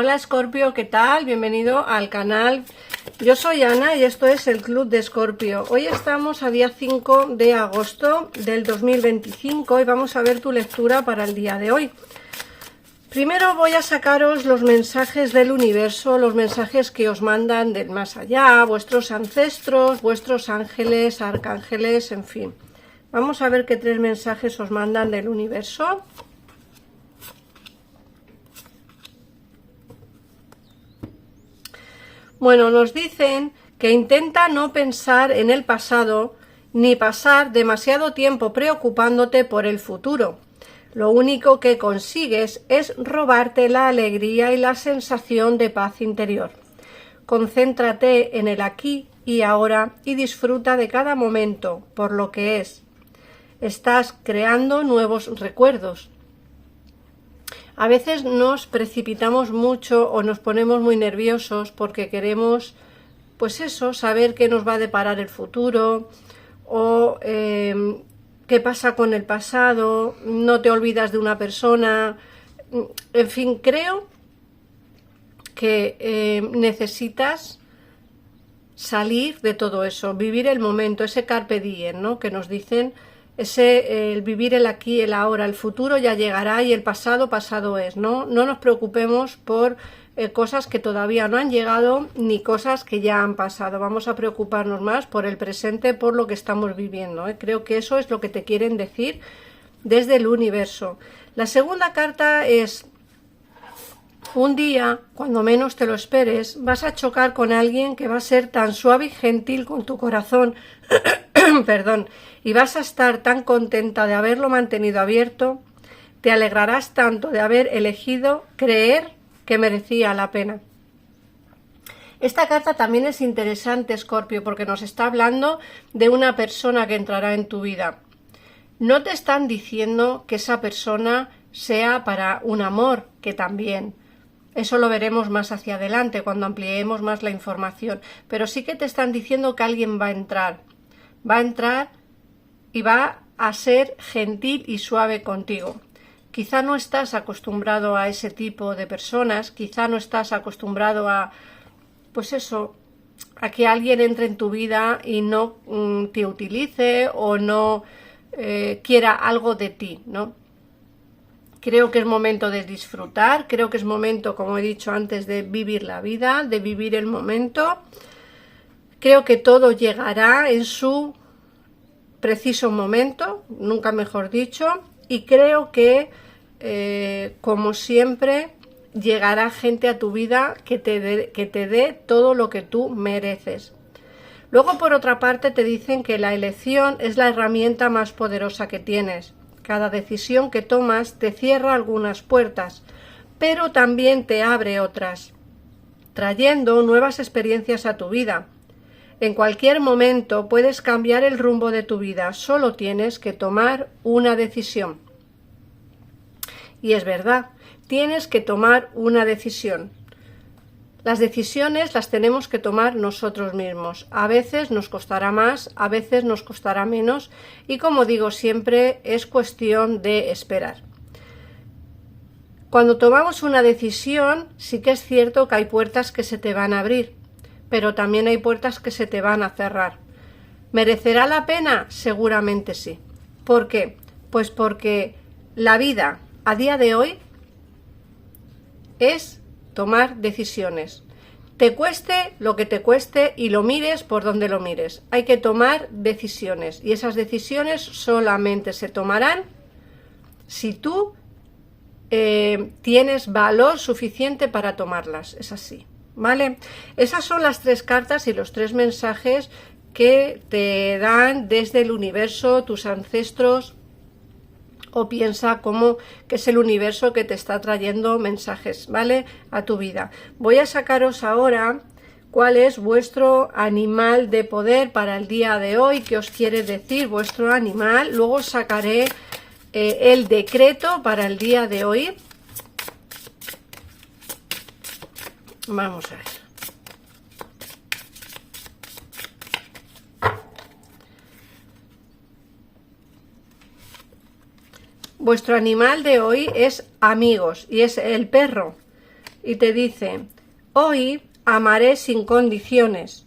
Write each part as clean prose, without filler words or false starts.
Hola Escorpio, ¿qué tal? Bienvenido al canal. Yo soy Ana y esto es el Club de Escorpio. Hoy estamos a día 5 de agosto del 2025 y vamos a ver tu lectura para el día de hoy. Primero voy a sacaros los mensajes del universo, los mensajes que os mandan del más allá, vuestros ancestros, vuestros ángeles, arcángeles, en fin. Vamos a ver qué 3 mensajes os mandan del universo. Bueno, nos dicen que intenta no pensar en el pasado ni pasar demasiado tiempo preocupándote por el futuro. Lo único que consigues es robarte la alegría y la sensación de paz interior. Concéntrate en el aquí y ahora y disfruta de cada momento por lo que es. Estás creando nuevos recuerdos. A veces nos precipitamos mucho o nos ponemos muy nerviosos porque queremos, pues eso, saber qué nos va a deparar el futuro o qué pasa con el pasado, no te olvidas de una persona. En fin, creo que necesitas salir de todo eso, vivir el momento, ese carpe diem, ¿no? Que nos dicen. El vivir el aquí, el ahora, el futuro ya llegará y el pasado, pasado es, ¿no? No nos preocupemos por cosas que todavía no han llegado ni cosas que ya han pasado. Vamos a preocuparnos más por el presente, por lo que estamos viviendo, ¿eh? Creo que eso es lo que te quieren decir desde el universo. La segunda carta es: un día, cuando menos te lo esperes, vas a chocar con alguien que va a ser tan suave y gentil con tu corazón, perdón, y vas a estar tan contenta de haberlo mantenido abierto, te alegrarás tanto de haber elegido creer que merecía la pena. Esta carta también es interesante, Escorpio, porque nos está hablando de una persona que entrará en tu vida. No te están diciendo que esa persona sea para un amor, que también. Eso lo veremos más hacia adelante, cuando ampliemos más la información. Pero sí que te están diciendo que alguien va a entrar. Va a entrar y va a ser gentil y suave contigo. Quizá no estás acostumbrado a ese tipo de personas, quizá no estás acostumbrado a, pues eso, a que alguien entre en tu vida y no te utilice o no quiera algo de ti, ¿no? Creo que es momento de disfrutar, creo que es momento, como he dicho antes, de vivir la vida, de vivir el momento. Creo que todo llegará en su preciso momento, nunca mejor dicho, y creo que, como siempre, llegará gente a tu vida que te dé todo lo que tú mereces. Luego, por otra parte, te dicen que la elección es la herramienta más poderosa que tienes. Cada decisión que tomas te cierra algunas puertas, pero también te abre otras, trayendo nuevas experiencias a tu vida. En cualquier momento puedes cambiar el rumbo de tu vida, solo tienes que tomar una decisión. Y es verdad, tienes que tomar una decisión. Las decisiones las tenemos que tomar nosotros mismos. A veces nos costará más, a veces nos costará menos y, como digo siempre, es cuestión de esperar. Cuando tomamos una decisión, sí que es cierto que hay puertas que se te van a abrir, pero también hay puertas que se te van a cerrar. ¿Merecerá la pena? Seguramente sí. ¿Por qué? Pues porque la vida a día de hoy es tomar decisiones. Te cueste lo que te cueste y lo mires por donde lo mires. Hay que tomar decisiones y esas decisiones solamente se tomarán si tú tienes valor suficiente para tomarlas. Es así, ¿vale? Esas son las 3 cartas y los 3 mensajes que te dan desde el universo, tus ancestros, o piensa como que es el universo que te está trayendo mensajes, ¿vale? A tu vida. Voy a sacaros ahora cuál es vuestro animal de poder para el día de hoy, qué os quiere decir vuestro animal. Luego sacaré el decreto para el día de hoy. Vamos a ver. Vuestro animal de hoy es amigos y es el perro. y te dice: hoy amaré sin condiciones.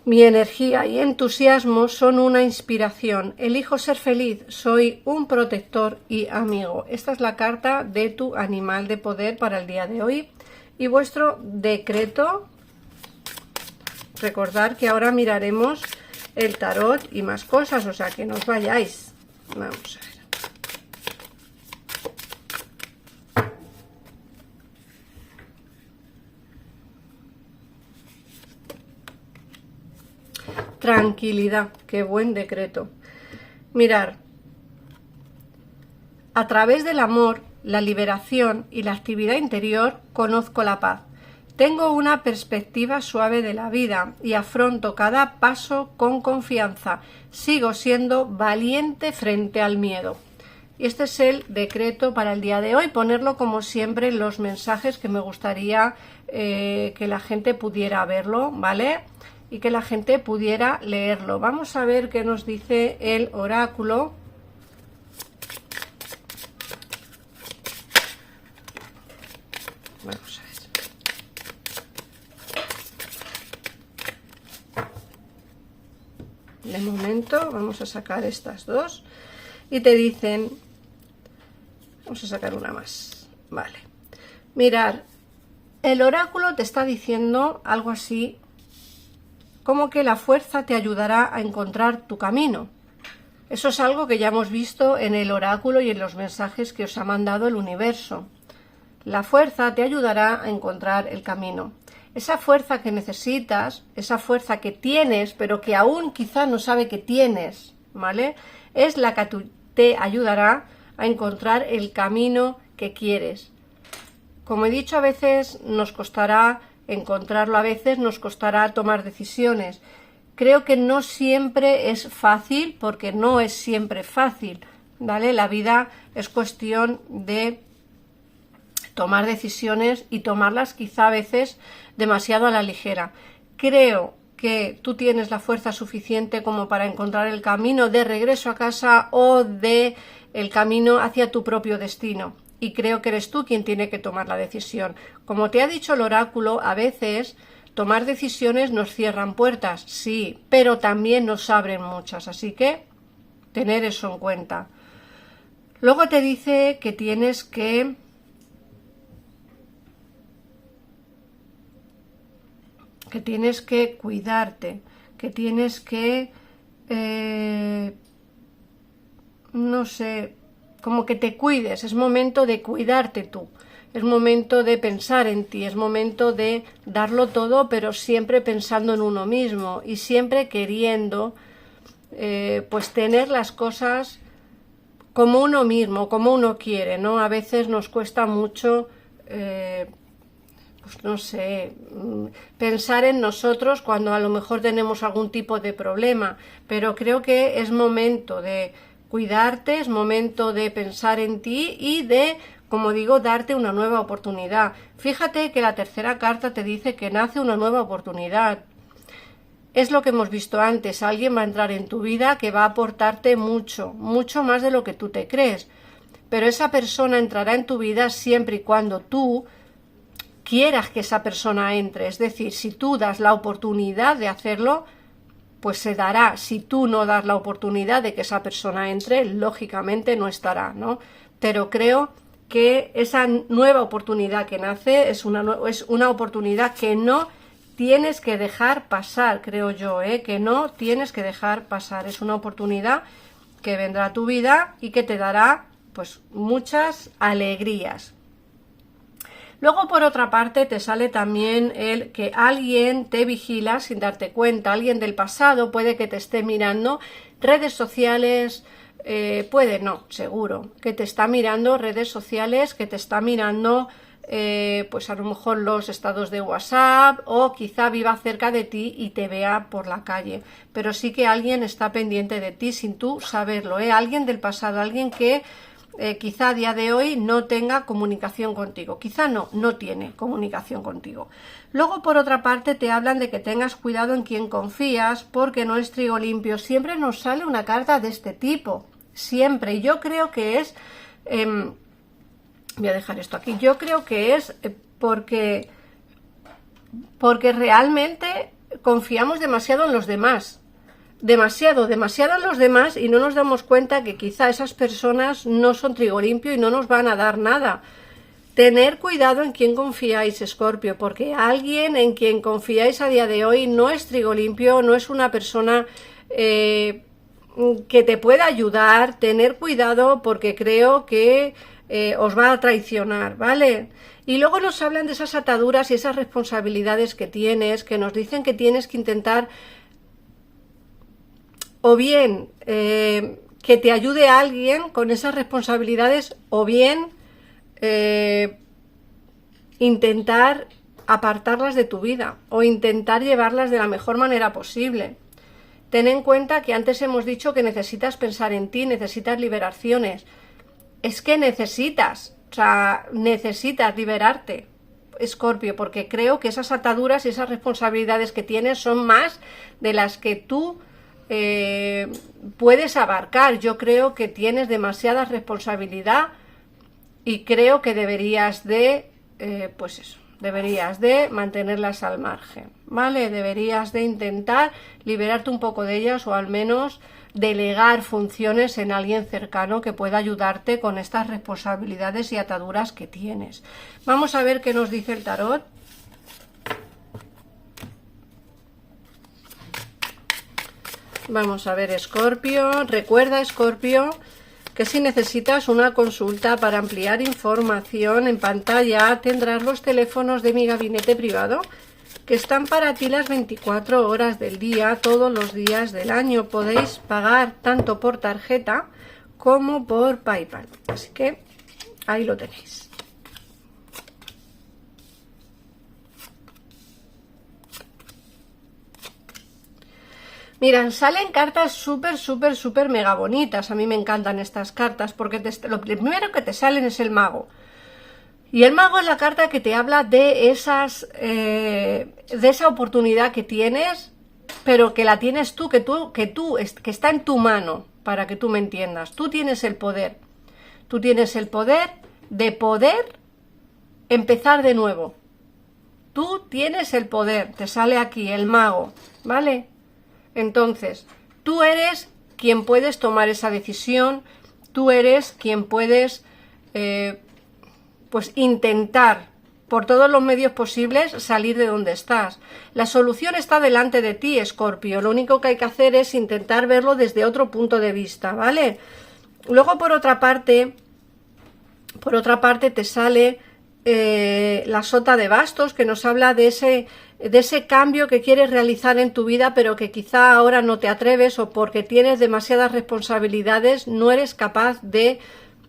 Mi energía y entusiasmo son una inspiración. Elijo ser feliz. Soy un protector y amigo. Esta es la carta de tu animal de poder para el día de hoy. Y vuestro decreto. Recordad que ahora miraremos el tarot y más cosas, o sea que no os vayáis. Vamos a ver. Tranquilidad, qué buen decreto. Mirar, a través del amor, la liberación y la actividad interior conozco la paz. Tengo una perspectiva suave de la vida y afronto cada paso con confianza. Sigo siendo valiente frente al miedo. Y este es el decreto para el día de hoy. Ponerlo como siempre en los mensajes que me gustaría que la gente pudiera verlo, ¿vale? Y que la gente pudiera leerlo. Vamos a ver qué nos dice el oráculo. Vamos a ver. De momento vamos a sacar estas dos. Y te dicen... Vamos a sacar una más. Vale. Mirar, el oráculo te está diciendo algo así como que la fuerza te ayudará a encontrar tu camino. Eso es algo que ya hemos visto en el oráculo y en los mensajes que os ha mandado el universo. La fuerza te ayudará a encontrar el camino. Esa fuerza que necesitas, esa fuerza que tienes, pero que aún quizá no sabe que tienes, ¿vale? Es la que te ayudará a encontrar el camino que quieres. Como he dicho, a veces nos costará encontrarlo, a veces nos costará tomar decisiones. Creo que no siempre es fácil, porque no es siempre fácil, ¿vale? La vida es cuestión de tomar decisiones y tomarlas quizá a veces demasiado a la ligera. Creo que tú tienes la fuerza suficiente como para encontrar el camino de regreso a casa o de el camino hacia tu propio destino. Y creo que eres tú quien tiene que tomar la decisión. Como te ha dicho el oráculo, a veces tomar decisiones nos cierran puertas, sí, pero también nos abren muchas, así que tener eso en cuenta. Luego te dice que tienes que cuidarte, que tienes que no sé, como que te cuides. Es momento de cuidarte tú, es momento de pensar en ti, es momento de darlo todo, pero siempre pensando en uno mismo y siempre queriendo pues tener las cosas como uno mismo, como uno quiere, ¿no? A veces nos cuesta mucho pues no sé, pensar en nosotros cuando a lo mejor tenemos algún tipo de problema, pero creo que es momento de cuidarte, es momento de pensar en ti y de, como digo, darte una nueva oportunidad. Fíjate que la tercera carta te dice que nace una nueva oportunidad. Es lo que hemos visto antes, alguien va a entrar en tu vida que va a aportarte mucho, mucho más de lo que tú te crees. Pero esa persona entrará en tu vida siempre y cuando tú quieras que esa persona entre. Es decir, si tú das la oportunidad de hacerlo, pues se dará. Si tú no das la oportunidad de que esa persona entre, lógicamente no estará, ¿no? Pero creo que esa nueva oportunidad que nace es una oportunidad que no tienes que dejar pasar, creo yo, que no tienes que dejar pasar. Es una oportunidad que vendrá a tu vida y que te dará pues muchas alegrías. Luego, por otra parte, te sale también el que alguien te vigila sin darte cuenta, alguien del pasado puede que te esté mirando, redes sociales, puede, no, seguro, que te está mirando redes sociales, que te está mirando pues a lo mejor los estados de WhatsApp o quizá viva cerca de ti y te vea por la calle, pero sí que alguien está pendiente de ti sin tú saberlo, alguien del pasado, alguien que quizá a día de hoy no tenga comunicación contigo, quizá no tiene comunicación contigo. Luego, por otra parte, te hablan de que tengas cuidado en quien confías, porque no es trigo limpio. Siempre nos sale una carta de este tipo, siempre, y yo creo que es voy a dejar esto aquí, yo creo que es porque realmente confiamos demasiado en los demás. Demasiado en los demás, y no nos damos cuenta que quizá esas personas no son trigo limpio y no nos van a dar nada. Tener cuidado en quién confiáis, Escorpio, porque alguien en quien confiáis a día de hoy no es trigo limpio, no es una persona que te pueda ayudar. Tener cuidado, porque creo que os va a traicionar, ¿vale? Y luego nos hablan de esas ataduras y esas responsabilidades que tienes, que nos dicen que tienes que intentar o bien que te ayude a alguien con esas responsabilidades, o bien intentar apartarlas de tu vida o intentar llevarlas de la mejor manera posible. Ten en cuenta que antes hemos dicho que necesitas pensar en ti, necesitas liberaciones. Es que necesitas liberarte, Escorpio, porque creo que esas ataduras y esas responsabilidades que tienes son más de las que tú puedes abarcar. Yo creo que tienes demasiada responsabilidad y creo que deberías de deberías de mantenerlas al margen, ¿vale? Deberías de intentar liberarte un poco de ellas, o al menos delegar funciones en alguien cercano que pueda ayudarte con estas responsabilidades y ataduras que tienes. Vamos a ver qué nos dice el tarot. Vamos a ver, Escorpio. Recuerda, Escorpio, que si necesitas una consulta para ampliar información, en pantalla tendrás los teléfonos de mi gabinete privado, que están para ti las 24 horas del día, todos los días del año. Podéis pagar tanto por tarjeta como por PayPal. Así que ahí lo tenéis. Miran, salen cartas súper mega bonitas. A mí me encantan estas cartas porque lo primero que te salen es el mago. Y el mago es la carta que te habla de esa oportunidad que tienes, pero que la tienes tú, que está en tu mano, para que tú me entiendas. Tú tienes el poder. Tú tienes el poder de poder empezar de nuevo. Tú tienes el poder. Te sale aquí el mago, ¿vale? Entonces, tú eres quien puedes tomar esa decisión, tú eres quien puedes intentar por todos los medios posibles salir de donde estás. La solución está delante de ti, Escorpio. Lo único que hay que hacer es intentar verlo desde otro punto de vista, ¿vale? Luego, por otra parte te sale la sota de bastos, que nos habla de ese cambio que quieres realizar en tu vida, pero que quizá ahora no te atreves, o porque tienes demasiadas responsabilidades no eres capaz de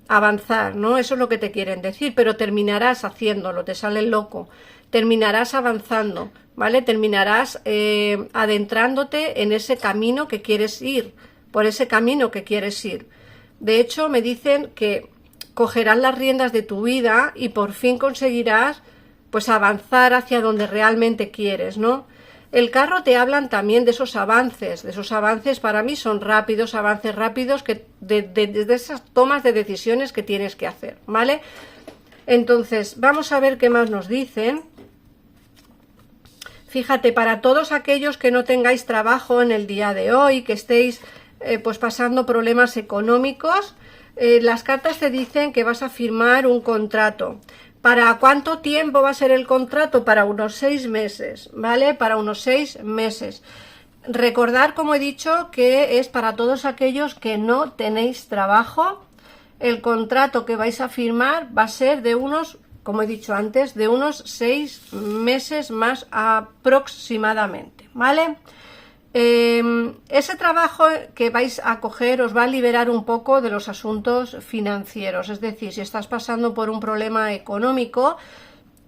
avanzar, ¿no? Eso es lo que te quieren decir, pero terminarás haciéndolo. Te sale el loco, terminarás avanzando, ¿vale? Terminarás adentrándote en ese camino que quieres ir, por ese camino que quieres ir. De hecho, me dicen que cogerás las riendas de tu vida y por fin conseguirás avanzar hacia donde realmente quieres, ¿no? El carro te hablan también de esos avances para mí son rápidos, avances rápidos que de esas tomas de decisiones que tienes que hacer, ¿vale? Entonces, vamos a ver qué más nos dicen. Fíjate, para todos aquellos que no tengáis trabajo en el día de hoy, que estéis pasando problemas económicos, las cartas te dicen que vas a firmar un contrato. ¿Para cuánto tiempo va a ser el contrato? Para unos 6 meses, ¿vale? Para unos 6 meses. Recordar, como he dicho, que es para todos aquellos que no tenéis trabajo. El contrato que vais a firmar va a ser de unos, como he dicho antes, de unos 6 meses más aproximadamente, ¿vale? Ese trabajo que vais a coger os va a liberar un poco de los asuntos financieros, es decir, si estás pasando por un problema económico,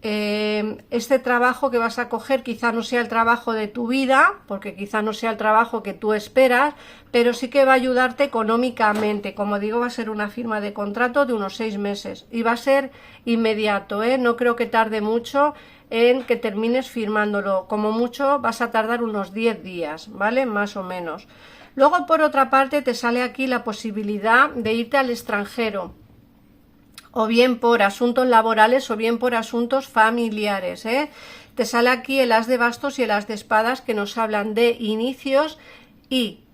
este trabajo que vas a coger quizá no sea el trabajo de tu vida, porque quizá no sea el trabajo que tú esperas, pero sí que va a ayudarte económicamente. Como digo, va a ser una firma de contrato de unos 6 meses y va a ser inmediato, no creo que tarde mucho en que termines firmándolo. Como mucho vas a tardar unos 10 días, ¿vale? Más o menos. Luego, por otra parte, te sale aquí la posibilidad de irte al extranjero. o bien por asuntos laborales o bien por asuntos familiares, ¿eh? Te sale aquí el as de bastos y el as de espadas, que nos hablan de inicios, y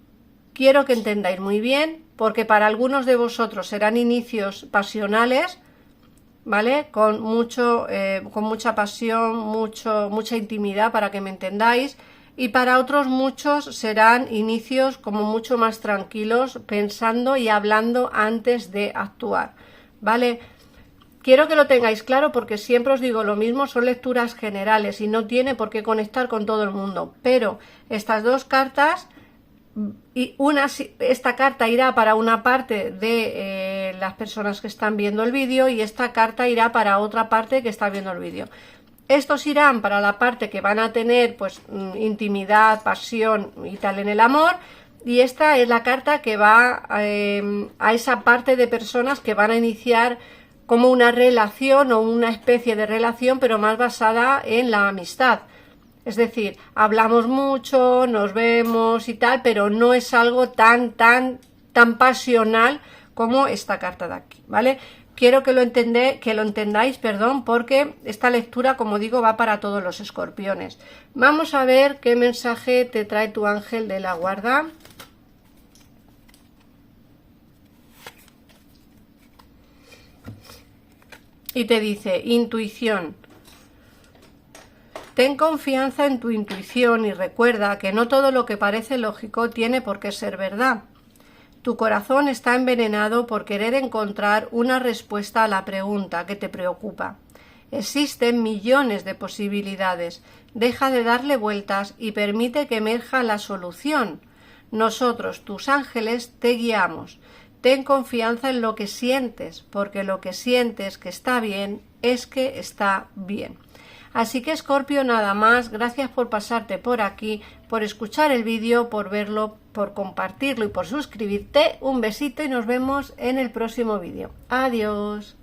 quiero que entendáis muy bien, porque para algunos de vosotros serán inicios pasionales, ¿vale? Con mucha pasión, mucha intimidad, para que me entendáis, y para otros muchos serán inicios como mucho más tranquilos, pensando y hablando antes de actuar, ¿vale? Quiero que lo tengáis claro, porque siempre os digo lo mismo, son lecturas generales y no tiene por qué conectar con todo el mundo, pero estas dos cartas, y esta carta irá para una parte de las personas que están viendo el vídeo, y esta carta irá para otra parte que está viendo el vídeo. Estos irán para la parte que van a tener pues intimidad, pasión y tal en el amor, y esta es la carta que va a esa parte de personas que van a iniciar como una relación o una especie de relación, pero más basada en la amistad. Es decir, hablamos mucho, nos vemos y tal, pero no es algo tan pasional como esta carta de aquí, ¿vale? Quiero que lo entendáis, perdón, porque esta lectura, como digo, va para todos los escorpiones. Vamos a ver qué mensaje te trae tu ángel de la guarda. Y te dice, intuición. Ten confianza en tu intuición y recuerda que no todo lo que parece lógico tiene por qué ser verdad. Tu corazón está envenenado por querer encontrar una respuesta a la pregunta que te preocupa. Existen millones de posibilidades. Deja de darle vueltas y permite que emerja la solución. Nosotros, tus ángeles, te guiamos. Ten confianza en lo que sientes, porque lo que sientes que está bien es que está bien. Así que, Escorpio, nada más. Gracias por pasarte por aquí, por escuchar el vídeo, por verlo, por compartirlo y por suscribirte. Un besito y nos vemos en el próximo vídeo. Adiós.